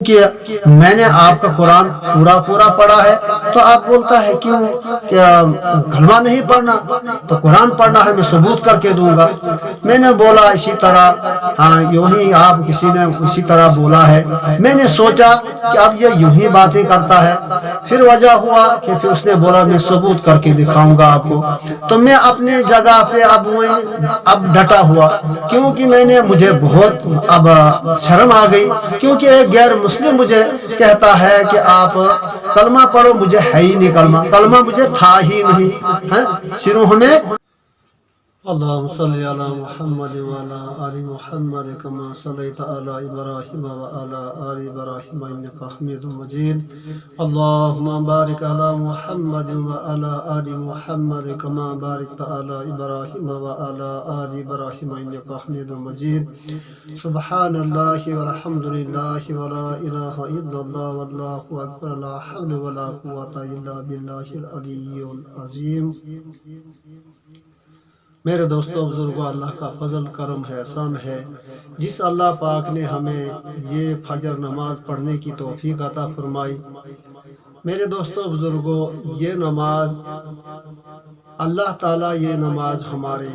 کہ میں نے آپ کا قرآن پورا پڑھا ہے، تو آپ بولتا ہے کیوں کہ کلمہ نہیں پڑھنا، تو قرآن پڑھنا ہے، میں ثبوت کر کے دوں گا۔ میں نے بولا اسی طرح ہاں یوں ہی آپ کسی نے اسی طرح بولا ہے۔ میں نے سوچا کہ اب یہ یوں ہی باتیں کرتا ہے، پھر وجہ ہوا کہ پھر اس نے بولا میں ثبوت کر کے دکھاؤں گا آپ کو۔ تو میں اپنی جگہ پہ اب ڈٹا ہوا، کیونکہ مجھے بہت اب شرم آ گئی، کیونکہ ایک غیر مسلم مجھے کہتا ہے کہ آپ کلمہ پڑھو، مجھے ہے ہی نہیں کلمہ مجھے تھا ہی نہیں ہے۔ صرف ہمیں اللہم صلی علی محمد وعلی آل محمد کما صلیت علی ابراہیم وعلی آل ابراہیم انک حمید مجید۔ اللہم بارک علی محمد وعلی آل محمد کما بارکت علی ابراہیم وعلی آل ابراہیم انک حمید مجید۔ سبحان اللہ والحمد للہ ولا الہ الا اللہ واللہ اکبر، لا حول ولا قوة الا باللہ العلی العظیم۔ میرے دوستو بزرگوں، اللہ کا فضل کرم ہے، احسان ہے، جس اللہ پاک نے ہمیں یہ فجر نماز پڑھنے کی توفیق عطا فرمائی۔ میرے دوستو بزرگوں، یہ نماز اللہ تعالیٰ یہ نماز ہمارے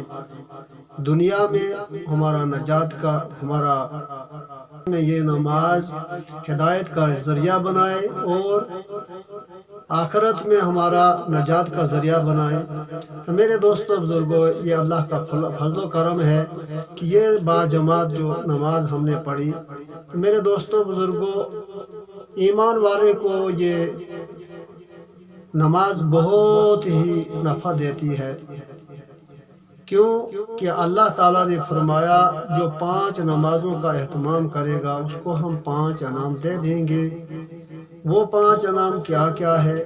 دنیا میں ہمارا نجات کا یہ نماز ہدایت کا ذریعہ بنائے اور آخرت میں ہمارا نجات کا ذریعہ بنائے۔ تو میرے دوستو بزرگوں، یہ اللہ کا فضل و کرم ہے کہ یہ باجماعت جو نماز ہم نے پڑھی۔ میرے دوستو بزرگوں، ایمان والے کو یہ نماز بہت ہی نفع دیتی ہے، کیوں کہ اللہ تعالیٰ نے فرمایا جو 5 نمازوں کا اہتمام کرے گا اس کو ہم 5 انعام دے دیں گے۔ وہ 5 انعام کیا کیا ہے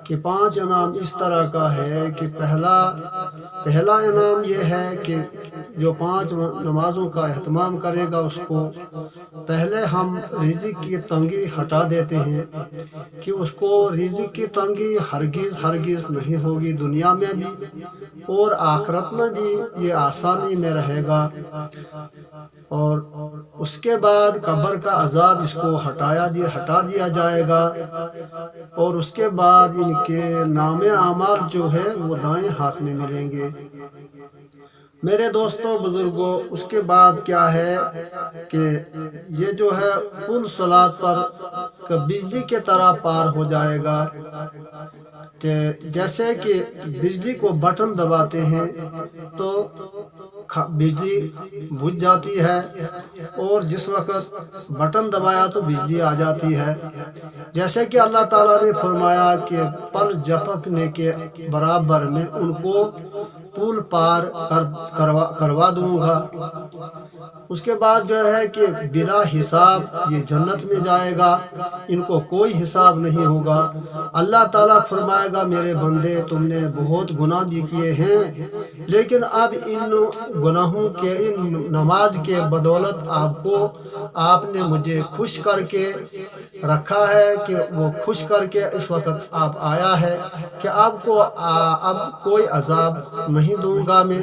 کہ 5 انعام اس طرح کا ہے کہ پہلا انعام یہ ہے کہ جو 5 نمازوں کا اہتمام کرے گا اس کو پہلے ہم رزق کی تنگی ہٹا دیتے ہیں کہ اس کو رزق کی تنگی ہرگز نہیں ہوگی، دنیا میں بھی اور آخرت میں بھی یہ آسانی میں رہے گا۔ اور اس کے بعد قبر کا عذاب اس کو ہٹا دیا جائے گا، اور اس کے بعد ان کے نام اعمال جو ہے وہ دائیں ہاتھ میں ملیں گے۔ میرے دوستو بزرگوں، اس کے بعد کیا ہے کہ یہ جو ہے پل صراط پر بجلی کے طرح پار ہو جائے گا، کہ جیسے کہ بجلی کو بٹن دباتے ہیں تو بجلی بجھ جاتی ہے، اور جس وقت بٹن دبایا تو بجلی آ جاتی ہے۔ جیسے کہ اللہ تعالیٰ نے فرمایا کہ پر جھپکنے کے برابر میں ان کو پل پار کروا دوں گا۔ اس کے بعد جو ہے کہ بلا حساب یہ جنت میں جائے گا، ان کو کوئی حساب نہیں ہوگا۔ اللہ تعالیٰ فرمائے گا میرے بندے تم نے بہت گناہ بھی کیے ہیں، لیکن اب ان گناہوں کے ان نماز کے بدولت آپ نے مجھے خوش کر کے رکھا ہے، کہ وہ خوش کر کے اس وقت آپ آیا ہے کہ آپ کو اب کوئی عذاب نہیں دوں گا میں،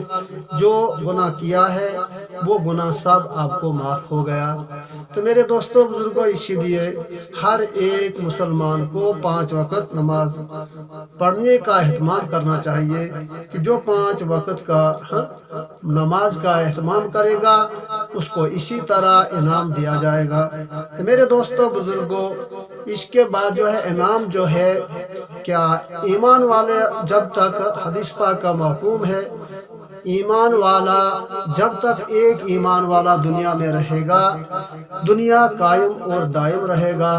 جو گناہ کیا ہے وہ گناہ سب آپ کو معاف ہو گیا۔ تو میرے دوستو بزرگوں، اسی لیے ہر ایک مسلمان کو 5 وقت نماز پڑھنے کا اہتمام کرنا چاہیے، کہ جو 5 وقت کا نماز کا اہتمام کرے گا اس کو اسی طرح انعام دیا جائے گا۔ تو میرے دوستو بزرگوں، اس کے بعد جو ہے انعام جو ہے کیا، ایمان والے جب تک حدیث پاک کا محکوم ہے، ایمان والا جب تک ایک ایمان والا دنیا میں رہے گا دنیا قائم اور دائم رہے گا۔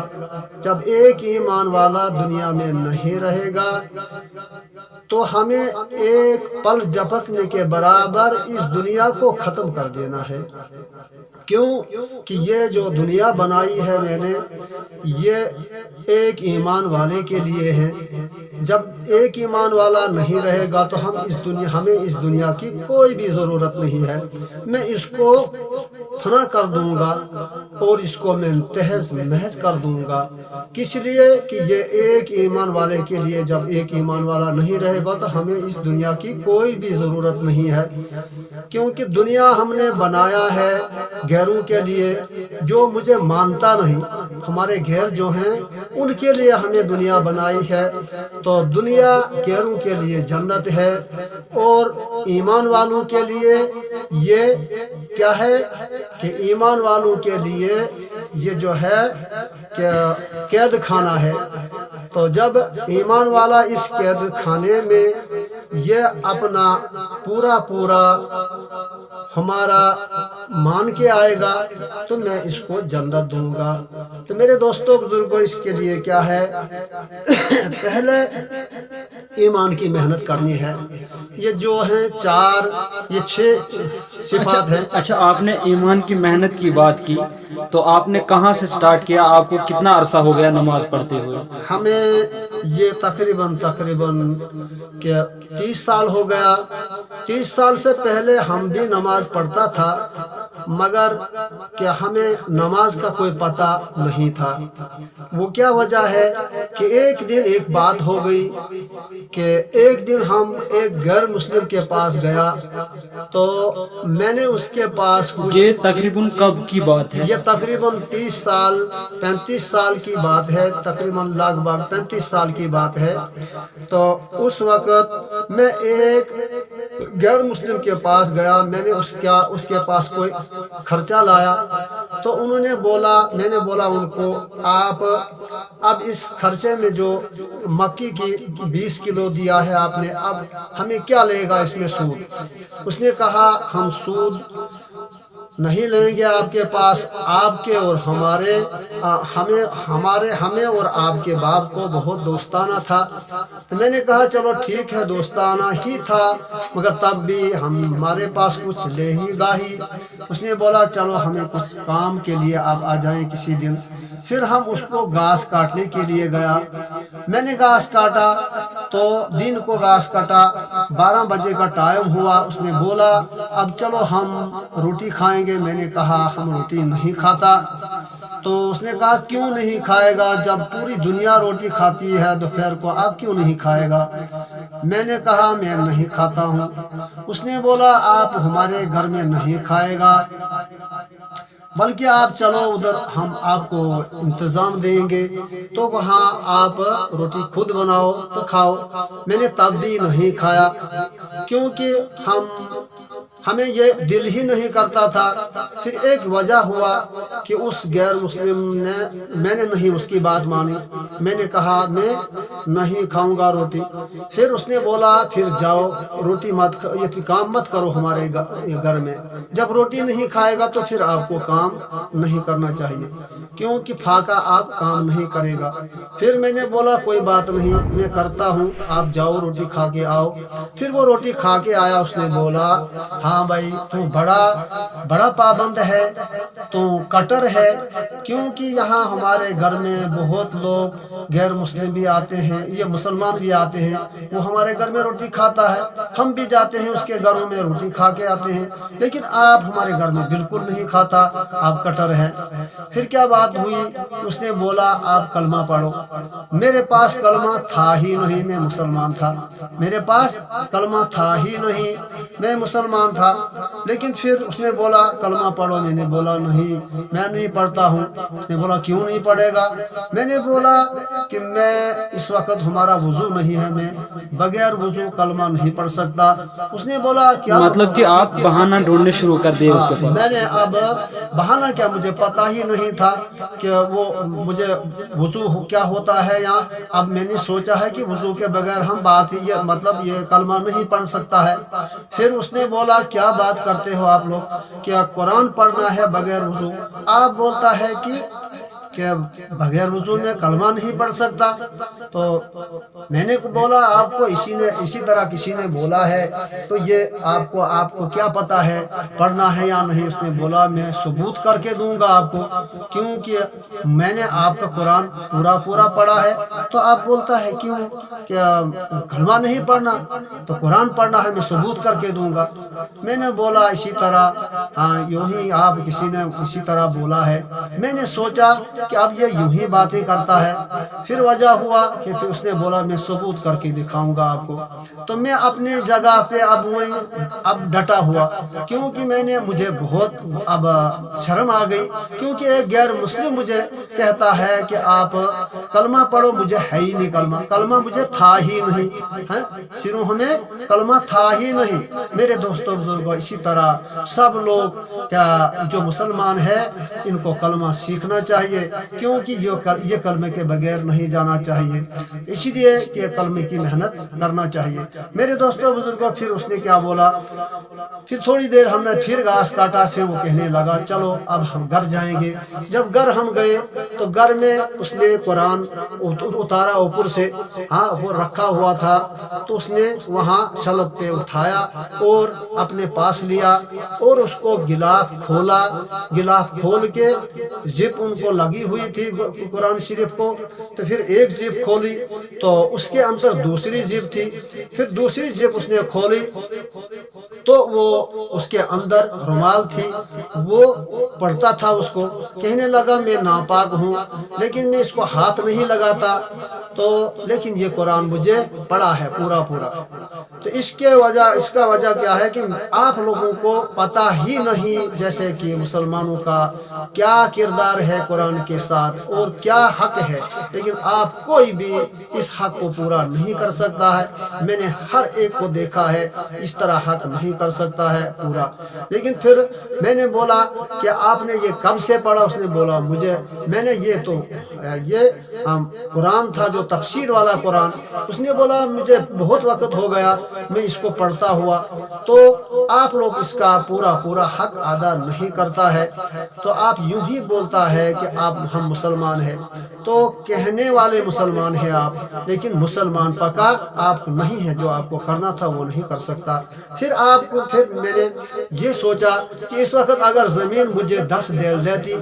جب ایک ایمان والا دنیا میں نہیں رہے گا تو ہمیں ایک پل جھپکنے کے برابر اس دنیا کو ختم کر دینا ہے۔ کیوں کہ یہ جو دنیا بنائی ہے میں نے، یہ ایک ایمان والے کے لیے ہے۔ جب ایک ایمان والا نہیں رہے گا تو ہمیں اس دنیا کی کوئی بھی ضرورت نہیں ہے۔ میں اس کو فنا کر دوں گا اور اس کو میں تہز محض کر دوں گا. کس لیے کہ یہ ایک ایمان والے کے لیے، جب ایک ایمان والا نہیں رہے گا تو ہمیں اس دنیا کی کوئی بھی ضرورت نہیں ہے، کیونکہ دنیا ہم نے بنایا ہے غیروں کے لیے. جو مجھے مانتا نہیں، ہمارے غیر جو ہیں ان کے لیے ہمیں دنیا بنائی ہے. تو دنیا غیروں کے لیے جنت ہے، اور ایمان والوں کے لیے یہ کیا ہے کہ ایمان والوں کے لیے یہ جو ہے کہ قید خانہ ہے. تو جب ایمان والا اس قید خانے میں یہ اپنا پورا ہمارا مان کے آئے گا تو میں اس کو جنت دوں گا. تو میرے دوستوں بزرگوں، اس کے لیے کیا ہے، پہلے ایمان کی محنت کرنی ہے. یہ جو ہیں یہ 6 صفات ہیں. اچھا، آپ نے ایمان کی محنت کی بات کی، تو آپ نے کہاں سے سٹارٹ کیا؟ آپ کو کتنا عرصہ ہو گیا نماز پڑھتے ہوئے؟ ہمیں یہ تقریباً کہ 30 سال ہو گیا. 30 سال سے پہلے ہم بھی نماز پڑھتا تھا، مگر کہ ہمیں نماز کا کوئی پتہ نہیں تھا. وہ کیا وجہ ہے کہ ایک دن ایک بات ہو گئی کہ ایک دن ہم ایک غیر مسلم کے پاس گیا، تو میں نے اس کے پاس یہ تقریباً کب کی بات ہے؟ یہ تقریباً 35 سال کی بات ہے، تقریباً لگ بھگ 35 سال کی بات ہے. تو اس وقت میں ایک غیر مسلم کے پاس گیا. میں نے اس کے پاس کوئی خرچہ لایا، تو انہوں نے بولا، میں نے بولا ان کو، آپ اب اس خرچے میں جو مکی کی 20 کلو دیا ہے آپ نے، اب ہمیں کیا لے گا اس میں سود؟ اس نے کہا ہم سود نہیں لیں گے آپ کے پاس. آپ کے اور ہمیں اور آپ کے باپ کو بہت دوستانہ تھا. تو میں نے کہا چلو ٹھیک ہے، دوستانہ ہی تھا، مگر تب بھی ہمارے پاس کچھ لے ہی گا ہی. اس نے بولا چلو ہمیں کچھ کام کے لیے آپ آ جائیں کسی دن. پھر ہم اس کو گھاس کاٹنے کے لیے گیا. میں نے گھاس کاٹا، تو دن کو گھاس کاٹا، 12 بجے کا ٹائم ہوا. اس نے بولا اب چلو ہم روٹی کھائیں گے. میں نے کہا ہم روٹی نہیں کھاتا. تو اس نے کہا کیوں نہیں کھائے گا؟ جب پوری دنیا روٹی کھاتی ہے دوپہر کو، آپ کیوں نہیں کھائے گا؟ میں نے کہا میں نہیں کھاتا ہوں. اس نے بولا آپ ہمارے گھر میں نہیں کھائے گا، بلکہ آپ چلو ادھر، ہم آپ کو انتظام دیں گے، تو وہاں آپ روٹی خود بناؤ تو کھاؤ. میں نے تب بھی نہیں کھایا، کیونکہ ہمیں یہ دل ہی نہیں کرتا تھا. پھر ایک وجہ ہوا کہ اس غیر مسلم نے، میں نے نہیں اس کی بات مانی. میں نے کہا میں نہیں کھاؤں گا روٹی. پھر اس نے بولا پھر جاؤ روٹی یہ کام مت کرو ہمارے گھر میں. جب روٹی نہیں کھائے گا تو پھر آپ کو کام نہیں کرنا چاہیے، کیونکہ پھاکا آپ کام نہیں کرے گا. پھر میں نے بولا کوئی بات نہیں، میں کرتا ہوں، آپ جاؤ روٹی کھا کے آؤ. پھر وہ روٹی کھا کے آیا. اس نے بولا ہاں بھائی تو بڑا پابند ہے، تو کٹر ہے، کیونکہ یہاں ہمارے گھر میں بہت لوگ غیر مسلم بھی آتے ہیں، یہ مسلمان بھی آتے ہیں، وہ ہمارے گھر میں روٹی کھاتا ہے، ہم بھی جاتے ہیں اس کے گھروں میں روٹی کھا کے آتے ہیں، لیکن آپ ہمارے گھر میں بالکل نہیں کھاتا، آپ کٹر ہیں. پھر کیا بات ہوئی؟ اس نے بولا آپ کلمہ پڑھو. میرے پاس کلمہ تھا ہی نہیں، میں مسلمان تھا، میرے پاس کلمہ تھا ہی نہیں، میں مسلمان تھا. لیکن پھر اس نے بولا کلمہ پڑھو. میں نے بولا نہیں، میں نہیں پڑھتا ہوں. اس نے بولا کیوں نہیں پڑھے گا؟ میں نے بولا کہ میں اس وقت ہمارا وضو نہیں ہے، میں بغیر وضو کلمہ نہیں پڑھ سکتا. اس نے بولا کیا مطلب کہ آپ بہانہ ڈھونڈنے شروع کر دیے اس کے پاس؟ میں نے اب بہانہ کیا، مجھے پتا ہی نہیں تھا کہ وہ مجھے وضو کیا ہوتا ہے. یا اب میں نے سوچا ہے کہ وضو کے بغیر ہم مطلب یہ کلمہ نہیں پڑھ سکتا ہے. پھر اس نے بولا کیا بات کرتے ہو آپ لوگ، کیا قرآن پڑھنا ہے بغیر وضو؟ آپ بولتا ہے کہ کہ بغیر وضو میں کلمہ نہیں پڑھ سکتا؟ تو میں نے بولا آپ کو اسی طرح کسی نے بولا ہے، تو یہ آپ کو کیا پتا ہے پڑھنا ہے یا نہیں؟ اس نے بولا میں ثبوت کر کے دوں گا آپ کو، کیونکہ میں نے آپ کا قرآن پورا پڑھا ہے۔ تو آپ بولتا ہے کیوں کہ کلمہ نہیں پڑھنا؟ تو قرآن پڑھنا ہے، میں ثبوت کر کے دوں گا۔ میں نے بولا اسی طرح یوں ہی آپ کسی نے اسی طرح بولا ہے۔ میں نے سوچا کہ اب یہ یوں ہی باتیں کرتا ہے۔ پھر وجہ ہوا کہ پھر اس نے بولا میں ثبوت کر کے دکھاؤں گا آپ کو۔ تو میں اپنے جگہ پہ اب ڈٹا ہوا، کیونکہ مجھے بہت اب شرم آ گئی، کیونکہ ایک غیر مسلم مجھے کہتا ہے کہ آپ کلمہ پڑھو، مجھے ہے ہی نہیں کلمہ مجھے تھا ہی نہیں، صرف ہمیں کلمہ تھا ہی نہیں۔ میرے دوستوں بزرگوں، اسی طرح سب لوگ جو مسلمان ہیں ان کو کلمہ سیکھنا چاہیے، کیونکہ یہ کلمے کے بغیر نہیں جانا چاہیے، اسی لیے کہ کلمے کی محنت کرنا چاہیے۔ میرے دوستوں بزرگوں، پھر اس نے کیا بولا، پھر تھوڑی دیر ہم نے پھر گھاس کاٹا، پھر وہ کہنے لگا چلو اب ہم گھر جائیں گے۔ جب گھر ہم گئے تو گھر میں اس نے قرآن اتارا اوپر سے، وہ رکھا ہوا تھا، تو اس نے وہاں شلب پہ اٹھایا اور اپنے پاس لیا اور اس کو غلاف کھولا، غلاف کھول کے زپ ان کو لگی ہوئی تھی قرآن شریف کو، تو پھر ایک زپ کھولی تو اس کے اندر دوسری زپ تھی، پھر دوسری زپ اس نے کھولی تو وہ اس کے اندر رومال تھی، وہ پڑھتا تھا اس کو، کہنے لگا میں ناپاک ہوں لیکن میں اس کو ہاتھ نہیں لگاتا، تو لیکن یہ قرآن مجھے پڑھا ہے پورا۔ تو اس کا وجہ کیا ہے کہ آپ لوگوں کو پتہ ہی نہیں جیسے کہ مسلمانوں کا کیا کردار ہے قرآن کے ساتھ اور کیا حق ہے، لیکن آپ کوئی بھی اس حق کو پورا نہیں کر سکتا ہے۔ میں نے ہر ایک کو دیکھا ہے اس طرح حق نہیں کر سکتا ہے پورا۔ لیکن پھر میں نے بولا کہ آپ نے یہ کب سے پڑھا؟ اس نے بولا میں نے یہ قرآن تھا جو تفسیر والا قرآن، اس نے بولا مجھے بہت وقت ہو گیا میں اس کو پڑھتا ہوا۔ تو آپ لوگ اس کا پورا حق ادا نہیں کرتا ہے، تو آپ یوں ہی بولتا ہے کہ ہم مسلمان ہیں، تو کہنے والے مسلمان ہیں آپ، لیکن مسلمان پکا آپ نہیں ہے، جو آپ کو کرنا تھا وہ نہیں کر سکتا۔ پھر میں نے یہ سوچا کہ اس وقت اگر زمین مجھے 10 دے دیتی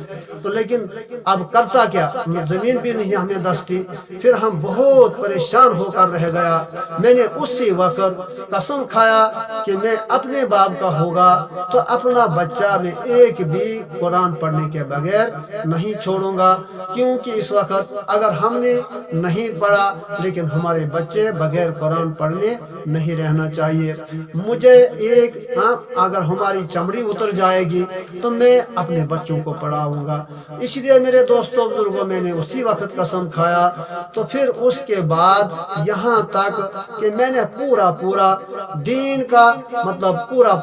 تو، لیکن اب کرتا کیا، زمین بھی نہیں ہمیں 10 تھی۔ پھر ہم بہت پریشان ہو کر رہ گیا۔ میں نے اسی وقت قسم کھایا کہ میں اپنے باپ کا ہوگا تو اپنا بچہ میں ایک بھی قرآن پڑھنے کے بغیر نہیں چھوڑوں گا، کیونکہ اس وقت اگر ہم نے نہیں پڑھا لیکن ہمارے بچے بغیر قرآن پڑھنے نہیں رہنا چاہیے۔ مجھے اگر ہماری چمڑی اتر جائے گی تو میں اپنے بچوں کو پڑھاؤں گا۔ اس لیے میرے دوستوں بزرگوں، میں نے اسی وقت قسم کھایا۔ تو پھر اس کے بعد یہاں تک کہ میں نے پورا دین کا مطلب پورا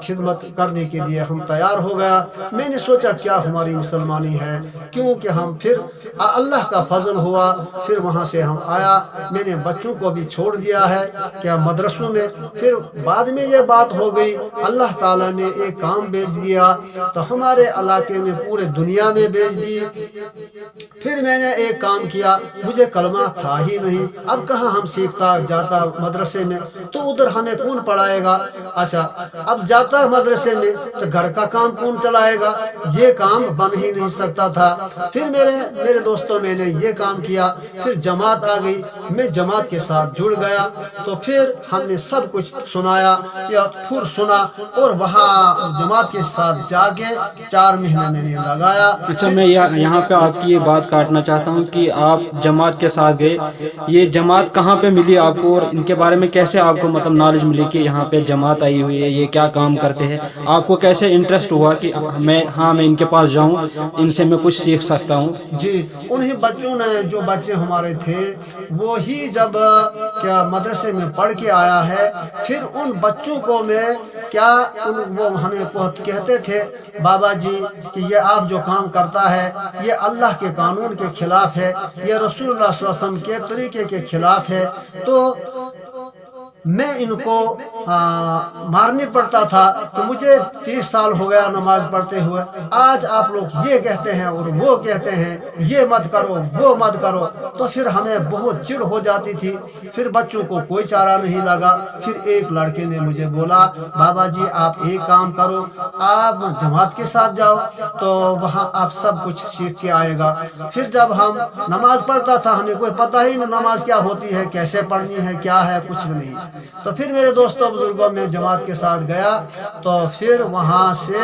خدمت کرنے کے لیے ہم تیار ہو گیا۔ میں نے سوچا کیا ہماری مسلمانی ہے، کیونکہ ہم پھر اللہ کا فضل ہوا، پھر وہاں سے ہم آیا، میں نے بچوں کو بھی چھوڑ دیا ہے کیا مدرسوں میں۔ پھر بعد میں یہ بات ہو گئی، اللہ تعالیٰ نے ایک کام بھیج دیا تو ہمارے علاقے میں پورے دنیا میں بھیج دی۔ پھر میں نے ایک کام کیا، مجھے کلمہ تھا ہی نہیں، اب کہاں ہم سیکھتا جاتا مدرسے میں، تو ادھر ہمیں کون پڑھائے گا؟ اچھا اب جاتا مدرسے میں تو گھر کا کام کون چلائے گا؟ یہ کام بن ہی نہیں سکتا تھا۔ پھر میرے دوستوں میں نے یہ کام کیا، پھر جماعت آ گئی، میں جماعت کے ساتھ جڑ گیا، تو پھر ہم نے سب کچھ سنایا یا پھر سنا، اور وہاں جماعت کے ساتھ جا کے 4 مہینے میں نے لگایا۔ اچھا، میں یہاں پہ آپ کی یہ بات کاٹنا چاہتا ہوں کہ آپ جماعت کے ساتھ گئے، یہ جماعت کہاں پہ ملی آپ کو اور ان کے بارے میں کیسے آپ کو مطلب نالج ملی کہ یہاں پہ جماعت آئی ہوئی ہے، یہ کیا کام کرتے ہیں؟ آپ کو کیسے انٹرسٹ ہوا کہ میں ان کے پاس جاؤں، ان سے میں کچھ سیکھ سکتا ہوں؟ جی، انہیں بچوں نے، جو بچے ہمارے تھے وہی جب مدرسے میں پڑھ کے آیا ہے، پھر ان بچوں کو میں وہ ہمیں کہتے تھے بابا جی کہ یہ آپ جو کام کرتا ہے یہ اللہ کے قانون کے خلاف ہے، یہ رسول اللہ صلی اللہ علیہ وسلم کے طریقے کے خلاف ہے۔ تو میں ان کو مارنے پڑتا تھا تو مجھے 30 سال ہو گیا نماز پڑھتے ہوئے، آج آپ لوگ یہ کہتے ہیں اور وہ کہتے ہیں، یہ مت کرو وہ مت کرو، تو پھر ہمیں بہت چڑ ہو جاتی تھی۔ پھر بچوں کو کوئی چارہ نہیں لگا۔ پھر ایک لڑکے نے مجھے بولا بابا جی آپ ایک کام کرو، آپ جماعت کے ساتھ جاؤ تو وہاں آپ سب کچھ سیکھ کے آئے گا۔ پھر جب ہم نماز پڑھتا تھا ہمیں کوئی پتہ ہی نہیں نماز کیا ہوتی ہے، کیسے پڑھنی ہے، کیا ہے، کچھ بھی نہیں۔ تو پھر میرے دوستوں بزرگوں میں جماعت کے ساتھ گیا تو پھر وہاں سے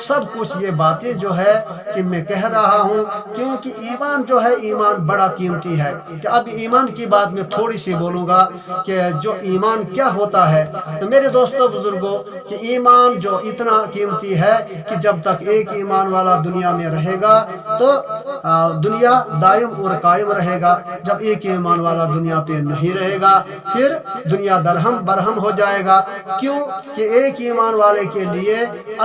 سب کچھ یہ باتیں جو ہے کہ میں کہہ رہا ہوں، کیونکہ ایمان جو ہے ایمان بڑا قیمتی ہے۔ کہ اب ایمان کی بات میں تھوڑی سی بولوں گا کہ جو ایمان کیا ہوتا ہے۔ تو میرے دوستوں بزرگوں کہ ایمان جو اتنا قیمتی ہے کہ جب تک ایک ایمان والا دنیا میں رہے گا تو دنیا دائم اور قائم رہے گا۔ جب ایک ایمان والا دنیا پہ نہیں رہے گا پھر دنیا درہم برہم ہو جائے گا۔ کیوں کہ ایک ایمان والے کے لیے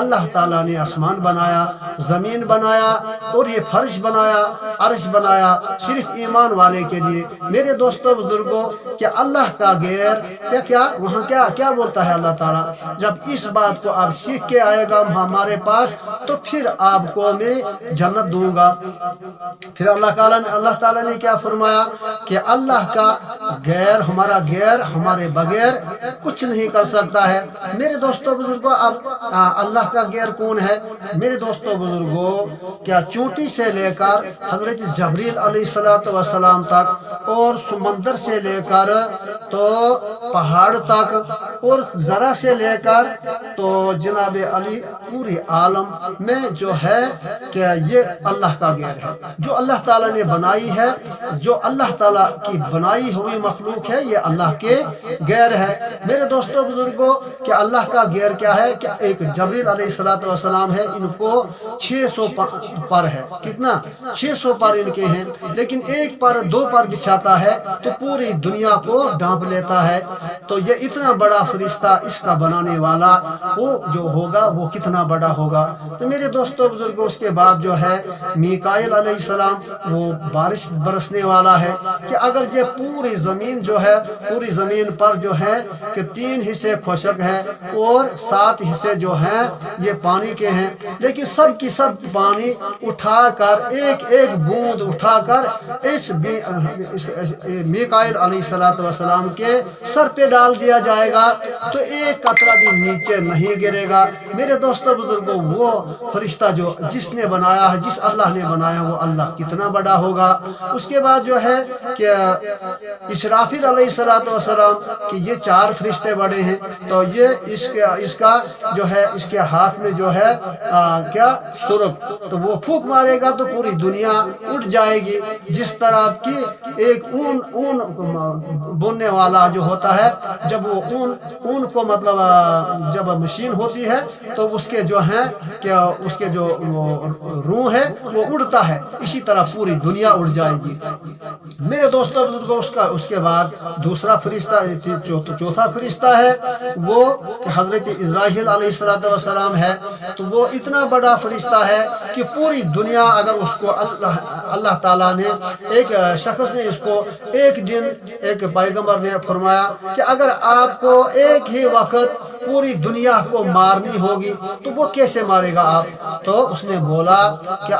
اللہ تعالیٰ نے آسمان بنایا، زمین بنایا اور یہ فرش بنایا، عرش بنایا صرف ایمان والے کے لیے۔ میرے دوستوں بزرگوں کہ اللہ کا غیر وہاں کیا بولتا ہے اللہ تعالیٰ، جب اس بات کو آپ سیکھ کے آئے گا ہمارے پاس تو پھر آپ کو میں جنت دوں گا۔ پھر اللہ تعالیٰ نے کیا فرمایا کہ اللہ کا غیر ہمارے بغیر کچھ نہیں کر سکتا ہے۔ میرے دوستوں بزرگوں اب اللہ کا غیر کون ہے؟ میرے دوستوں بزرگوں کیا چونٹی سے لے کر حضرت جبریل علیہ السلام تک اور سمندر سے لے کر تو پہاڑ تک اور ذرا سے لے کر تو جناب علی پورے عالم میں جو ہے کہ یہ اللہ کا غیر ہے، جو اللہ تعالیٰ نے بنائی ہے، جو اللہ تعالیٰ کی بنائی ہوئی مخلوق ہے، یہ اللہ کے غیر ہے۔ میرے دوستوں بزرگوں کہ اللہ کا غیر کیا ہے کہ ایک جبریل علیہ السلام ہے، ان کو 600 پر ہے، کتنا 600 پر ان کے ہیں، لیکن ایک پر 2 پر بچھاتا ہے تو پوری دنیا کو ڈھانپ لیتا ہے۔ تو یہ اتنا بڑا فرشتہ، اس کا بنانے والا وہ جو ہوگا وہ کتنا بڑا ہوگا۔ تو میرے دوستوں بزرگوں اس کے بعد جو ہے میکائیل علیہ السلام وہ بارش برسنے والا ہے کہ اگر یہ پوری زمین جو ہے، پوری زمین پر جو ہے کہ 3 حصے خشک ہے اور 7 حصے جو ہیں یہ پانی کے ہیں، لیکن سب کی سب پانی اٹھا کر ایک ایک بوند اٹھا کر اس میکائیل علیہ السلام کے سر پہ ڈال دیا جائے گا تو ایک قطرہ بھی نیچے نہیں گرے گا۔ میرے دوستوں بزرگوں وہ فرشتہ جو جس نے بنایا ہے، جس اللہ نے بنایا وہ اللہ کتنا بڑا ہوگا۔ اس کے بعد جو ہے کہ اسرافیل علیہ السلام کہ یہ 4 فرشتے بڑے ہیں، تو یہ اس کا جو ہے اس کے ہاتھ میں جو ہے کیا سرخ، تو وہ پھونک مارے گا تو پوری دنیا اٹھ جائے گی۔ جس طرح کی ایک اون بننے والا جو ہوتا ہے، جب وہ اون کو مطلب جب مشین ہوتی ہے تو اس کے جو ہیں کہ اس کے جو روح ہے وہ اڑتا ہے، اسی طرح پوری دنیا اڑ جائے گی۔ میرے دوستوں بزرگوں اس کے بعد دوسرا فرشتہ چوتھا فرشتہ ہے وہ کہ حضرت اسرائیل علیہ السلام ہے، تو وہ اتنا بڑا فرشتہ ہے کہ پوری دنیا اگر اس کو اللہ تعالیٰ نے ایک شخص نے اس کو ایک دن ایک پیغمبر نے فرمایا کہ اگر آپ کو ایک ہی وقت پوری دنیا کو مارنی ہوگی تو وہ کیسے مارے گا آپ؟ تو اس نے بولا کہ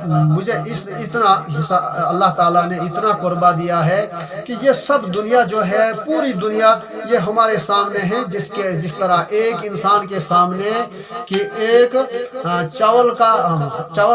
مجھے اتنا حصہ اللہ تعالیٰ نے اتنا قربہ دیا ہے کہ یہ سب دنیا جو ہے پوری دنیا یہ ہمارے سامنے ہے، جس طرح ایک انسان کے سامنے کہ ایک چاول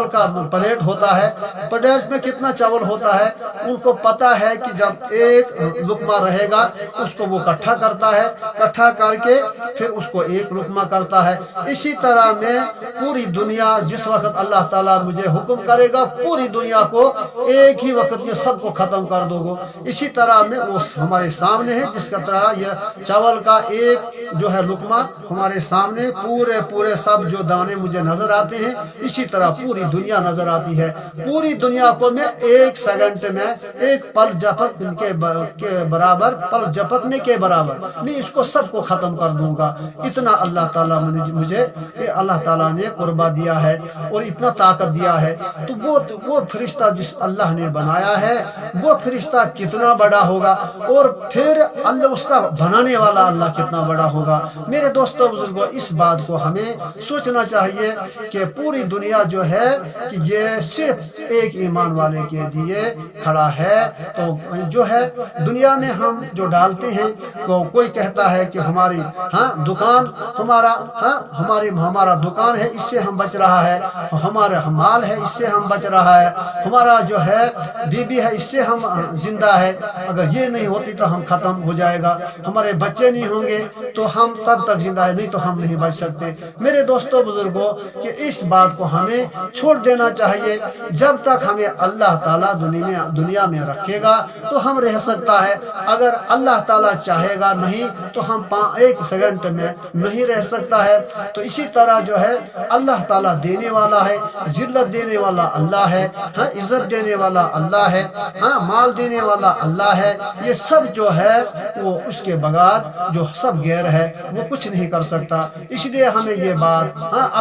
کا پلیٹ ہوتا ہے، پلیٹ میں کتنا چاول ہوتا ہے، ان کو پتا ہے کہ جب ایک لقمہ رہے گا اس کو وہ اکٹھا کرتا ہے، اکٹھا کر کے پھر اس کو ایک لقمہ کرتا ہے۔ اسی طرح میں پوری دنیا جس وقت اللہ تعالیٰ مجھے حکم کرے گا پوری دنیا کو ایک ہی وقت میں سب کو ختم کر دو گو، اسی طرح میں وہ ہمارے سامنے ہے، جس کا طرح یہ چاول کا ایک جو ہے لقمہ ہمارے سامنے پورے سب جو دانے مجھے نظر آتے ہیں، اسی طرح پوری دنیا نظر آتی ہے۔ پوری دنیا کو میں ایک سیکنڈ میں ایک پل جھپکنے کے برابر میں اس کو سب کو ختم کر دوں گا۔ سکوں گا، اتنا اللہ تعالیٰ مجھے اللہ تعالیٰ نے قربہ دیا ہے اور اتنا طاقت دیا ہے۔ تو وہ فرشتہ جس اللہ نے بنایا ہے وہ فرشتہ کتنا بڑا ہوگا، اور پھر اللہ اس کا بنانے والا اللہ کتنا بڑا ہوگا۔ میرے دوستو بزرگوں، اس بات کو ہمیں سوچنا چاہیے کہ پوری دنیا جو ہے کہ یہ صرف ایک ایمان والے کے لیے کھڑا ہے۔ تو جو ہے دنیا میں ہم جو ڈالتے ہیں، کوئی کہتا ہے کہ ہماری دکان ہمارا دکان ہے، اس سے ہم بچ رہا ہے، ہمارا مال ہے اس سے ہم بچ رہا ہے، ہمارا جو ہے بیوی ہے اس سے ہم زندہ ہے، اگر یہ نہیں ہوتی تو ہم ختم ہو جائے گا، ہمارے بچے نہیں ہوں گے تو ہم تب تک زندہ ہے، نہیں تو ہم نہیں بچ سکتے۔ میرے دوستو بزرگوں، کہ اس بات کو ہمیں چھوڑ دینا چاہیے۔ جب تک ہمیں اللہ تعالیٰ دنیا میں رکھے گا تو ہم رہ سکتا ہے، اگر اللہ تعالیٰ چاہے گا نہیں تو ہم 1 سیکنڈ میں نہیں رہ سکتا ہے۔ تو اسی طرح جو ہے اللہ تعالیٰ دینے والا ہے، ذلت دینے والا اللہ ہے، عزت دینے والا اللہ ہے، مال دینے والا اللہ ہے۔ یہ سب جو ہے وہ اس کے بغیر جو سب غیر ہے وہ کچھ نہیں کر سکتا۔ اس لیے ہمیں یہ بات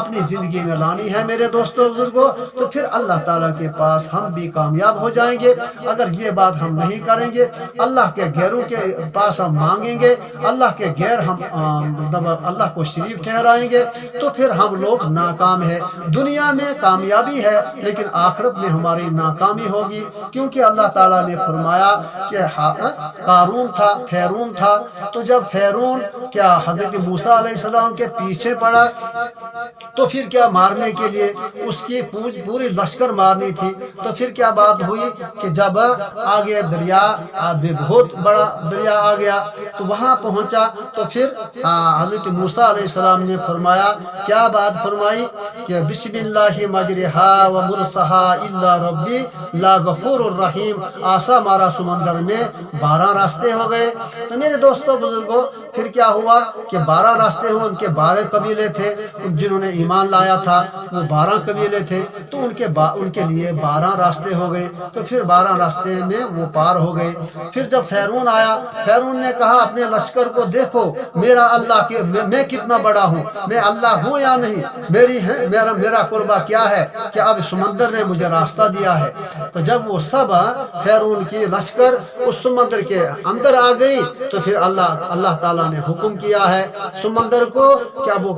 اپنی زندگی میں لانی ہے میرے دوستو بزرگوں، تو پھر اللہ تعالیٰ کے پاس ہم بھی کامیاب ہو جائیں گے۔ اگر یہ بات ہم نہیں کریں گے، اللہ کے غیروں کے پاس ہم مانگیں گے، اللہ کے غیر ہم اللہ کو شریک ٹھہرائیں گے، تو پھر ہم لوگ ناکام ہیں۔ دنیا میں کامیابی ہے لیکن آخرت میں ہماری ناکامی ہوگی، کیونکہ اللہ تعالیٰ نے فرمایا کہ قارون تھا، فیرون تھا، تو جب فیرون کیا حضرت موسیٰ علیہ السلام کے پیچھے پڑا تو پھر کیا مارنے کے لیے اس کی پوری لشکر مارنی تھی، تو پھر کیا بات ہوئی کہ جب آگے دریا بہت بڑا دریا آ گیا تو وہاں پہنچا، تو پھر حضرت موسیٰ علیہ السلام نے فرمایا، کیا بات فرمائی کہ بسم اللہ مجرہا و مرسہا الا ربی لا غفور الرحیم، آسا مارا سمندر میں 12 راستے ہو گئے۔ تو میرے دوستو بزرگوں، پھر کیا ہوا کہ 12 راستے ہوئے، ان کے 12 قبیلے تھے جنہوں نے ایمان لایا تھا، وہ 12 قبیلے تھے، تو ان کے لیے 12 راستے ہو گئے، تو پھر 12 راستے میں وہ پار ہو گئے۔ پھر جب فیرون آیا، فیرون نے کہا اپنے لشکر کو، دیکھو میرا اللہ میں کتنا بڑا ہوں، میں اللہ ہوں یا نہیں، میرا قربہ کیا ہے کہ اب سمندر نے مجھے راستہ دیا ہے۔ تو جب وہ سب فیرون کی لشکر اس سمندر کے اندر آ گئی تو پھر اللہ تعالیٰ نے حکم کیا ہے سمندر کو، کیا وہ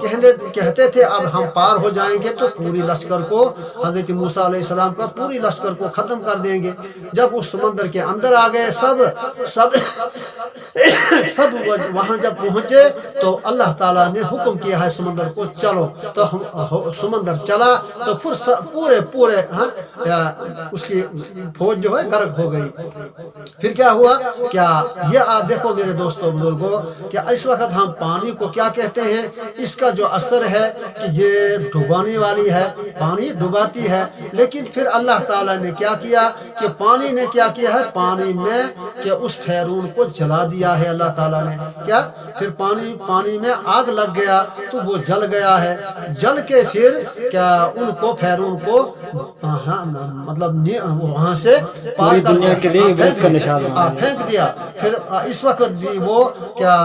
کہتے تھے اب ہم پار ہو جائیں گے تو پوری لشکر کو، حضرت موسیٰ علیہ السلام کا پوری لشکر کو ختم کر دیں گے۔ جب اس سمندر کے اندر آ گئے سب وہاں جب پہنچے تو اللہ تعالیٰ نے حکم کیا ہے سمندر کو چلو، تو سمندر چلا تو پھر پورے اس کی فوج جو ہے غرق ہو گئی۔ پھر کیا ہوا، کیا یہ دیکھو میرے دوستو بزرگوں، کیا اس وقت ہم پانی کو کیا کہتے ہیں، اس کا جو اثر ہے کہ یہ ڈبانے والی ہے، پانی ڈباتی ہے، لیکن پھر اللہ تعالیٰ نے کیا کیا کہ پانی نے کیا کیا ہے، پانی میں کہ اس فیرون کو جلا دیا ہے اللہ تعالیٰ نے، کیا پھر پانی میں آگ لگ گیا تو وہ جل گیا ہے، جل کے پھر کیا ان کو فیرون کو مطلب وہاں سے پار کر دیا، پھینک دیا۔ پھر اس وقت بھی وہ کیا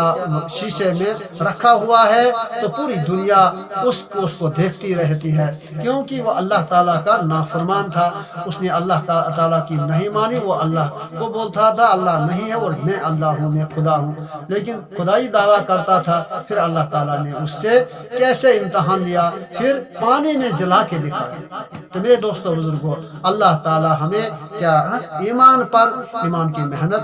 شیشے میں رکھا ہوا ہے، تو پوری دنیا اس کو دیکھتی رہتی ہے، کیونکہ وہ اللہ تعالیٰ کا نافرمان تھا، اس نے اللہ تعالیٰ کی نہیں مانی، وہ اللہ کو بولتا تھا اللہ نہیں ہے اور میں اللہ ہوں، میں خدا ہوں، لیکن خدائی دعویٰ کرتا تھا۔ پھر اللہ تعالیٰ نے اس سے کیسے امتحان لیا، پھر پانی میں جلا کے دکھایا۔ تو میرے دوستو بزرگوں، اللہ تعالیٰ ہمیں کیا ایمان کی محنت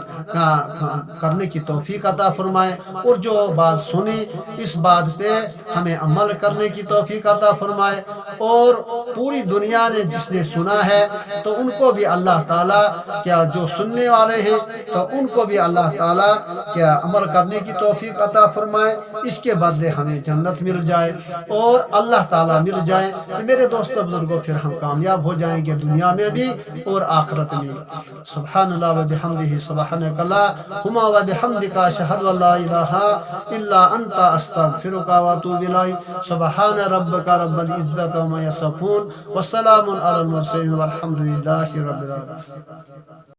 کرنے کی توفیق عطا فرمائے، اور جو بات سنی اس بات پہ ہمیں عمل کرنے کی توفیق عطا فرمائے، اور پوری دنیا نے جس نے سنا ہے تو ان کو بھی اللہ تعالیٰ کیا جو سننے والے ہیں تو ان کو بھی اللہ تعالیٰ کیا عمل کرنے کی توفیق عطا فرمائے، اس کے بدلے ہمیں جنت مل جائے اور اللہ تعالیٰ مل جائے۔ میرے دوستو بزرگوں، پھر ہم کامیاب ہو جائیں گے دنیا میں بھی اور آخرت میں۔ سبحان اللہ و بحمدہ، سبحانک اللہم و بحمدک، اشہد ان لا الہ الا انت، استغفرک و اتوب الیک۔ سبحان ربک رب العزت عما یصفون، والسلام علی المرسلین، والحمد للہ رب العالمین۔